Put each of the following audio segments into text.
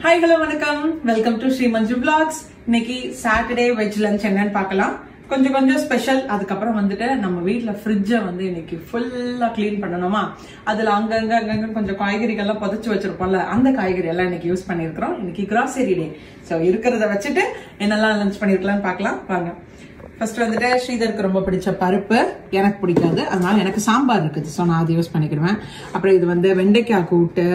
Hi, hello, vanakkam. Welcome to Sri Manju Vlogs. இன்னைக்கு Saturday veg lunch என்னன்னு பார்க்கலாம். கொஞ்சம் ஸ்பெஷல். அதுக்கப்புறம் வந்துட்டு நம்ம வீட்ல ஃப்ரிட்ஜை வந்து இன்னைக்கு ஃபுல்லா க்ளீன் பண்ணணுமா, அதுல அங்கங்க கொஞ்சம் காய்கறிகள்லாம் புதைச்சு வச்சிருப்போம்ல, அந்த காய்கறி எல்லாம் இன்னைக்கு யூஸ் பண்ணிருக்கிறோம். இன்னைக்கு கிராசரி டே. ஸோ இருக்கிறத வச்சுட்டு என்னெல்லாம் லஞ்ச் பண்ணிருக்கலாம்னு பார்க்கலாம் வாங்க. ஃபர்ஸ்ட் வந்துட்டு ஸ்ரீதருக்கு ரொம்ப பிடிச்ச பருப்பு, எனக்கு பிடிக்காது, அதனால எனக்கு சாம்பார் இருக்குது, ஸோ நான் அதை யூஸ் பண்ணிக்கிடுவேன். அப்புறம் இது வந்து வெண்டைக்காய் கூட்டு,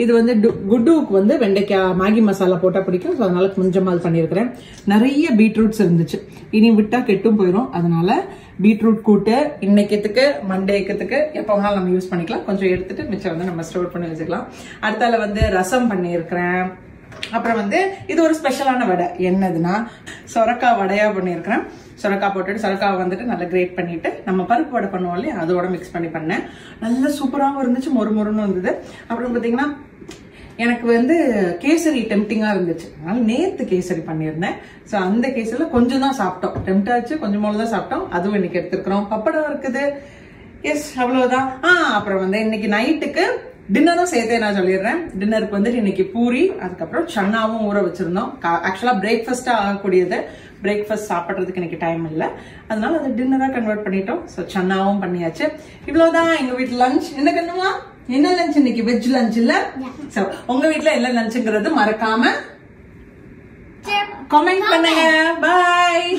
இது வந்து குட்டுவுக்கு வந்து வெண்டைக்காய் மேகி மசாலா போட்டா பிடிக்கும், ஸோ அதனால கொஞ்சமா அது பண்ணியிருக்கிறேன். நிறைய பீட்ரூட்ஸ் இருந்துச்சு, இனி விட்டா கெட்டும் போயிடும், அதனால பீட்ரூட் கூட்டு இன்னைக்கு மண்டேக்கு எப்போ வேணாலும் நம்ம யூஸ் பண்ணிக்கலாம். கொஞ்சம் எடுத்துட்டு மிச்சம் வந்து நம்ம ஸ்டோர் பண்ணி வச்சுக்கலாம். அடுத்தால வந்து ரசம் பண்ணியிருக்கிறேன். அப்புறம் வந்து இது ஒரு ஸ்பெஷலான வடை, என்னதுன்னா சொரக்காய் வடையா பண்ணியிருக்கிறேன். சொரக்காய் போட்டுட்டு சொரக்காய் வந்துட்டு நல்லா கிரேட் பண்ணிட்டு நம்ம பருப்பு வடை பண்ணுவோம் இல்லையா, அதோட மிக்ஸ் பண்ணி பண்ணேன். நல்லா சூப்பராகவும் இருந்துச்சு, மொறுன்னு இருந்தது. அப்புறம் பார்த்தீங்கன்னா எனக்கு வந்து கேசரி டெம்டிங்கா இருந்துச்சு, அதனால நேத்து கேசரி பண்ணியிருந்தேன். ஸோ அந்த கேசரியில கொஞ்சம் தான் சாப்பிட்டோம், டெம்டாச்சு கொஞ்சம் போல தான் சாப்பிட்டோம், அதுவும் இன்னைக்கு எடுத்துருக்கிறோம். பப்படம் இருக்குது, எஸ் அவ்வளவுதான். அப்புறம் வந்து இன்னைக்கு நைட்டுக்கு டின்னரும் சேர்த்தே நான் சொல்லிடுறேன். டின்னருக்கு வந்து இன்னைக்கு பூரி, அதுக்கப்புறம் சன்னாவும் ஊற வச்சிருந்தோம். ஆக்சுவலா பிரேக்ஃபாஸ்டா ஆகக்கூடியது, பிரேக்ஃபாஸ்ட் சாப்பிட்றதுக்கு இன்னைக்கு டைம் இல்லை, அதனால அதை டின்னரா கன்வெர்ட் பண்ணிட்டோம். ஸோ சன்னாவும் பண்ணியாச்சு. இவ்வளவுதான் எங்க வீட்டு லஞ்ச். என்ன கண்ணுமா, என்ன லஞ்ச் இன்னைக்கு? வெஜ் லஞ்ச் இல்ல? சோ உங்க வீட்டுல என்ன லஞ்சுங்கிறது மறக்காம கமெண்ட் பண்ணுங்க. பாய்.